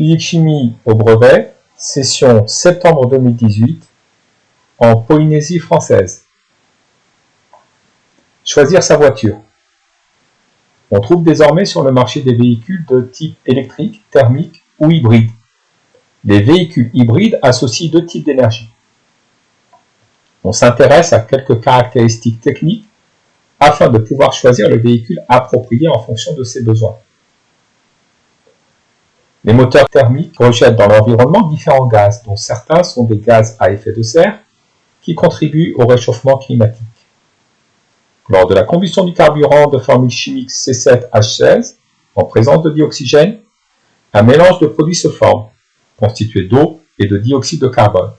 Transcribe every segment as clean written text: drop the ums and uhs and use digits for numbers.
Physique-chimie au brevet, session septembre 2018, en Polynésie française. Choisir sa voiture. On trouve désormais sur le marché des véhicules de type électrique, thermique ou hybride. Les véhicules hybrides associent deux types d'énergie. On s'intéresse à quelques caractéristiques techniques afin de pouvoir choisir le véhicule approprié en fonction de ses besoins. Les moteurs thermiques rejettent dans l'environnement différents gaz, dont certains sont des gaz à effet de serre qui contribuent au réchauffement climatique. Lors de la combustion du carburant de formule chimique C7H16, en présence de dioxygène, un mélange de produits se forme, constitué d'eau et de dioxyde de carbone.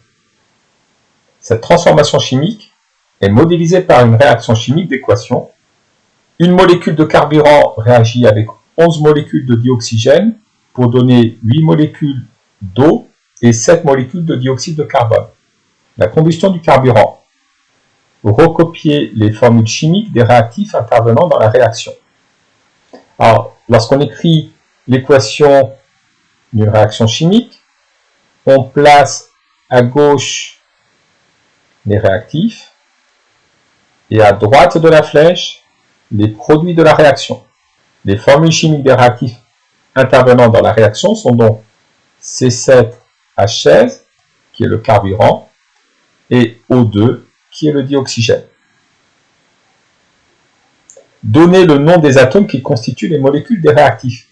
Cette transformation chimique est modélisée par une réaction chimique d'équation. Une molécule de carburant réagit avec 11 molécules de dioxygène pour donner 8 molécules d'eau et 7 molécules de dioxyde de carbone. La combustion du carburant. Recopier les formules chimiques des réactifs intervenant dans la réaction. Alors, lorsqu'on écrit l'équation d'une réaction chimique, on place à gauche les réactifs et à droite de la flèche les produits de la réaction. Les formules chimiques des réactifs intervenant dans la réaction sont donc C7H16, qui est le carburant, et O2, qui est le dioxygène. Donnez le nom des atomes qui constituent les molécules des réactifs.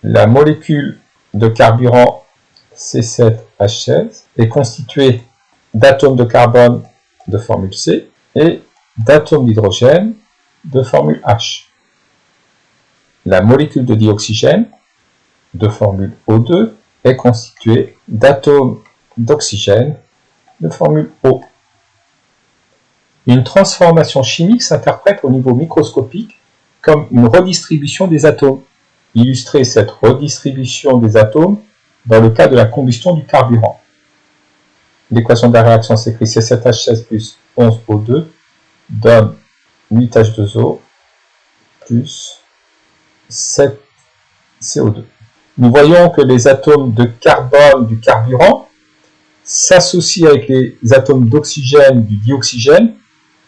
La molécule de carburant C7H16 est constituée d'atomes de carbone de formule C et d'atomes d'hydrogène de formule H. La molécule de dioxygène de formule O2 est constituée d'atomes d'oxygène de formule O. Une transformation chimique s'interprète au niveau microscopique comme une redistribution des atomes. Illustrez cette redistribution des atomes dans le cas de la combustion du carburant. L'équation de la réaction s'écrit C7H16 plus 11O2 donne 8H2O plus 7CO2. Nous voyons que les atomes de carbone du carburant s'associent avec les atomes d'oxygène du dioxygène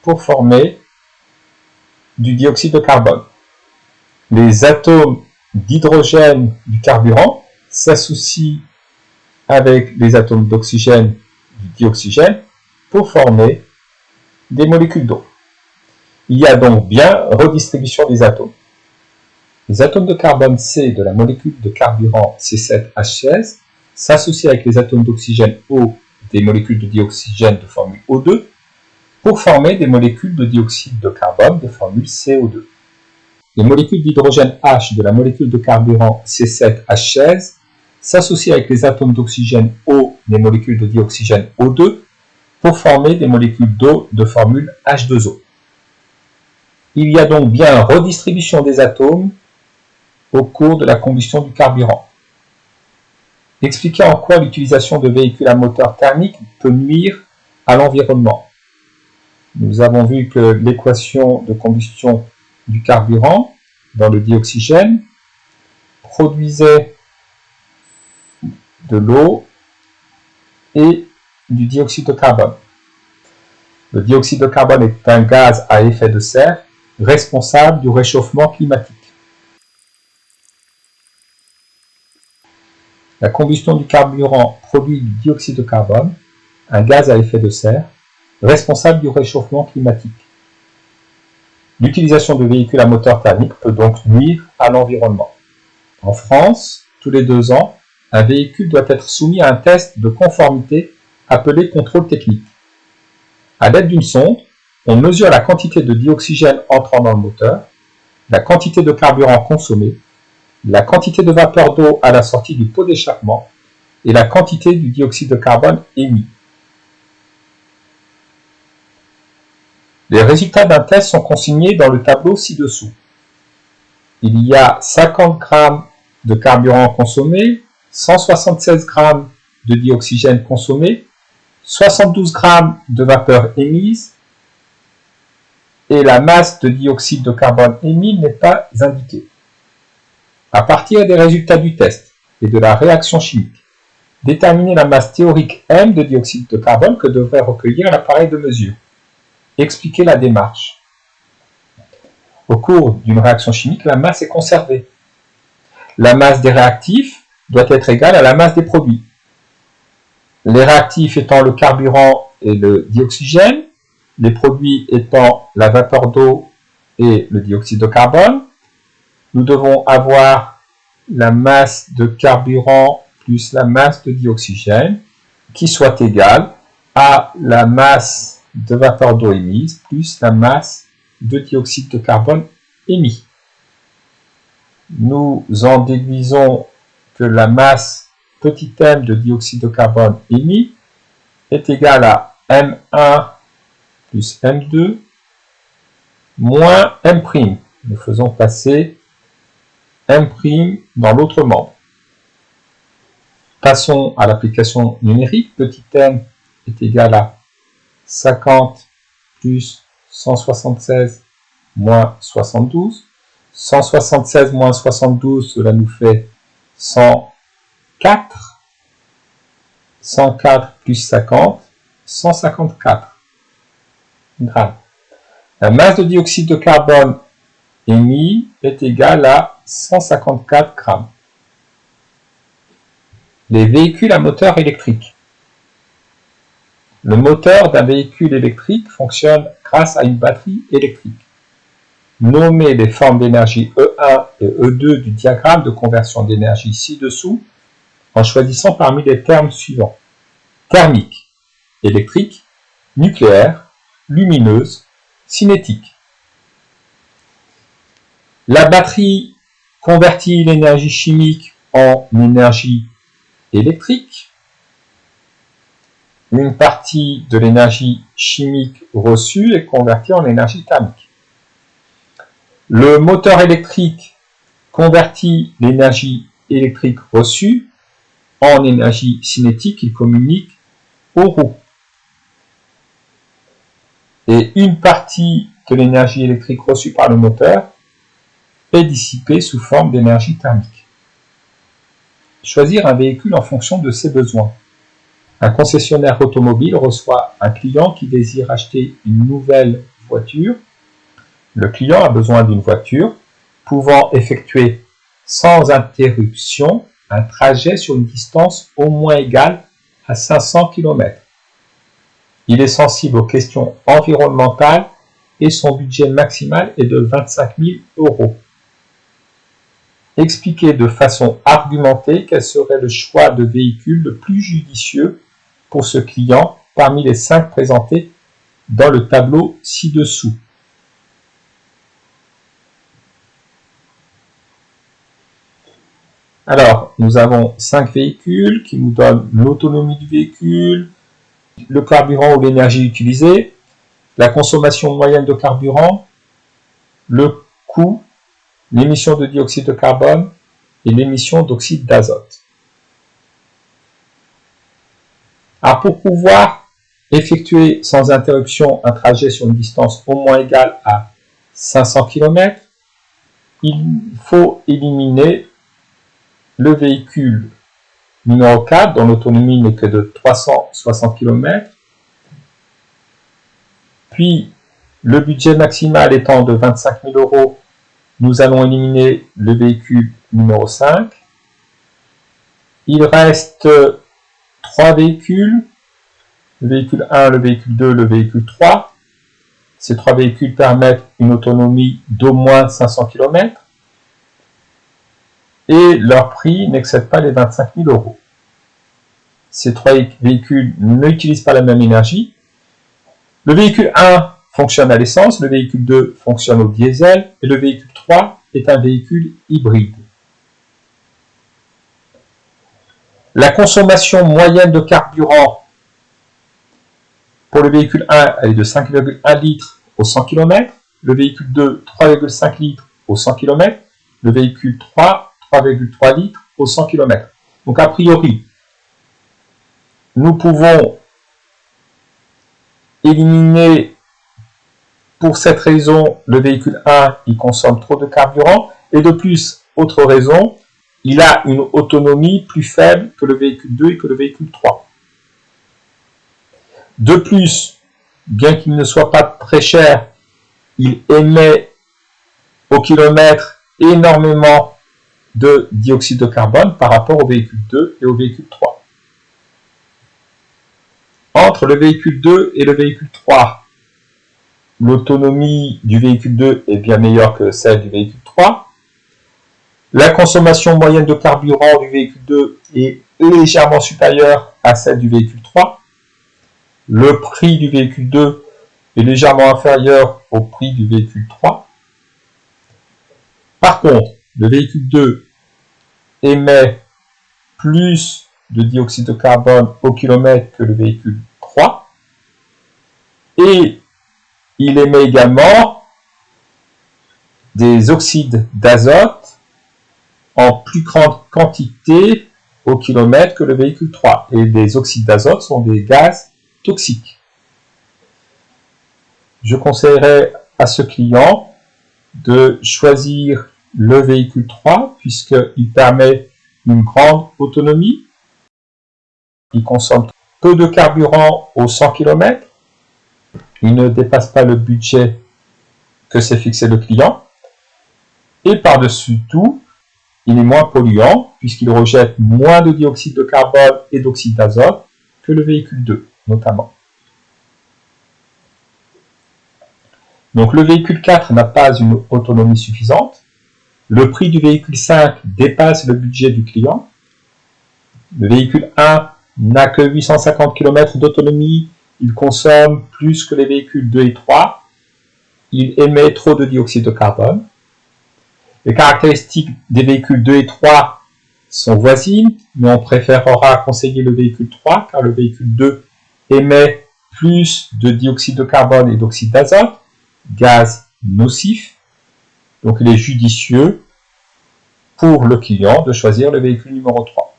pour former du dioxyde de carbone. Les atomes d'hydrogène du carburant s'associent avec les atomes d'oxygène du dioxygène pour former des molécules d'eau. Il y a donc bien redistribution des atomes. Les atomes de carbone C de la molécule de carburant C7H16 s'associent avec les atomes d'oxygène O des molécules de dioxygène de formule O2 pour former des molécules de dioxyde de carbone de formule CO2. Les molécules d'hydrogène H de la molécule de carburant C7H16 s'associent avec les atomes d'oxygène O des molécules de dioxygène O2 pour former des molécules d'eau de formule H2O. Il y a donc bien redistribution des atomes au cours de la combustion du carburant. Expliquez en quoi l'utilisation de véhicules à moteur thermique peut nuire à l'environnement. Nous avons vu que l'équation de combustion du carburant dans le dioxygène produisait de l'eau et du dioxyde de carbone. Le dioxyde de carbone est un gaz à effet de serre responsable du réchauffement climatique. La combustion du carburant produit du dioxyde de carbone, un gaz à effet de serre, responsable du réchauffement climatique. L'utilisation de véhicules à moteur thermique peut donc nuire à l'environnement. En France, tous les 2 ans, un véhicule doit être soumis à un test de conformité appelé contrôle technique. À l'aide d'une sonde, on mesure la quantité de dioxygène entrant dans le moteur, la quantité de carburant consommé, la quantité de vapeur d'eau à la sortie du pot d'échappement et la quantité du dioxyde de carbone émis. Les résultats d'un test sont consignés dans le tableau ci-dessous. Il y a 50 g de carburant consommé, 176 g de dioxygène consommé, 72 g de vapeur émise et la masse de dioxyde de carbone émis n'est pas indiquée. À partir des résultats du test, et de la réaction chimique. Déterminer la masse théorique M de dioxyde de carbone que devrait recueillir l'appareil de mesure. Expliquer la démarche. Au cours d'une réaction chimique, la masse est conservée. La masse des réactifs doit être égale à la masse des produits. Les réactifs étant le carburant et le dioxygène, les produits étant la vapeur d'eau et le dioxyde de carbone. Nous devons avoir la masse de carburant plus la masse de dioxygène qui soit égale à la masse de vapeur d'eau émise plus la masse de dioxyde de carbone émis. Nous en déduisons que la masse petit m de dioxyde de carbone émis est égale à M1 plus M2 moins M'. Nous faisons passer M' dans l'autre membre. Passons à l'application numérique. Petit m est égal à 50 plus 176 moins 72. 176 moins 72, cela nous fait 104. 104 plus 50, 154 grammes. La masse de dioxyde de carbone émis est égale à 154 grammes. Les véhicules à moteur électrique. Le moteur d'un véhicule électrique fonctionne grâce à une batterie électrique. Nommez les formes d'énergie E1 et E2 du diagramme de conversion d'énergie ci-dessous en choisissant parmi les termes suivants. Thermique, électrique, nucléaire, lumineuse, cinétique. La batterie convertit l'énergie chimique en énergie électrique. Une partie de l'énergie chimique reçue est convertie en énergie thermique. Le moteur électrique convertit l'énergie électrique reçue en énergie cinétique. Il communique aux roues. Et une partie de l'énergie électrique reçue par le moteur est dissipée sous forme d'énergie thermique. Choisir un véhicule en fonction de ses besoins. Un concessionnaire automobile reçoit un client qui désire acheter une nouvelle voiture. Le client a besoin d'une voiture pouvant effectuer sans interruption un trajet sur une distance au moins égale à 500 km. Il est sensible aux questions environnementales et son budget maximal est de 25 000 €. Expliquez de façon argumentée quel serait le choix de véhicule le plus judicieux pour ce client parmi les 5 présentés dans le tableau ci-dessous. Alors, nous avons 5 véhicules qui nous donnent l'autonomie du véhicule, le carburant ou l'énergie utilisée, la consommation moyenne de carburant, le coût, l'émission de dioxyde de carbone et l'émission d'oxyde d'azote. Alors, pour pouvoir effectuer sans interruption un trajet sur une distance au moins égale à 500 km, il faut éliminer le véhicule numéro 4, dont l'autonomie n'est que de 360 km, puis le budget maximal étant de 25 000 €, nous allons éliminer le véhicule numéro 5. Il reste 3 véhicules, le véhicule 1, le véhicule 2, le véhicule 3. Ces 3 véhicules permettent une autonomie d'au moins 500 km. Et leur prix n'excède pas les 25 000 €. Ces 3 véhicules n'utilisent pas la même énergie. Le véhicule 1 fonctionne à l'essence, le véhicule 2 fonctionne au diesel et le véhicule 3 est un véhicule hybride. La consommation moyenne de carburant pour le véhicule 1 elle est de 5,1 litres au 100 km, le véhicule 2 3,5 litres au 100 km, le véhicule 3 3,3 litres au 100 km. Donc a priori, nous pouvons éliminer pour cette raison le véhicule 1, il consomme trop de carburant. Et de plus, autre raison, il a une autonomie plus faible que le véhicule 2 et que le véhicule 3. De plus, bien qu'il ne soit pas très cher, il émet au kilomètre énormément de dioxyde de carbone par rapport au véhicule 2 et au véhicule 3. Entre le véhicule 2 et le véhicule 3, l'autonomie du véhicule 2 est bien meilleure que celle du véhicule 3. La consommation moyenne de carburant du véhicule 2 est légèrement supérieure à celle du véhicule 3. Le prix du véhicule 2 est légèrement inférieur au prix du véhicule 3. Par contre, le véhicule 2 émet plus de dioxyde de carbone au kilomètre que le véhicule 3. Et il émet également des oxydes d'azote en plus grande quantité au kilomètre que le véhicule 3. Et les oxydes d'azote sont des gaz toxiques. Je conseillerais à ce client de choisir le véhicule 3 puisqu'il permet une grande autonomie. Il consomme peu de carburant aux 100 km. Il ne dépasse pas le budget que s'est fixé le client. Et par-dessus tout, il est moins polluant puisqu'il rejette moins de dioxyde de carbone et d'oxyde d'azote que le véhicule 2 notamment. Donc le véhicule 4 n'a pas une autonomie suffisante. Le prix du véhicule 5 dépasse le budget du client. Le véhicule 1 n'a que 850 km d'autonomie. Il consomme plus que les véhicules 2 et 3. Il émet trop de dioxyde de carbone. Les caractéristiques des véhicules 2 et 3 sont voisines, mais on préférera conseiller le véhicule 3 car le véhicule 2 émet plus de dioxyde de carbone et d'oxyde d'azote, gaz nocif. Donc il est judicieux pour le client de choisir le véhicule numéro 3.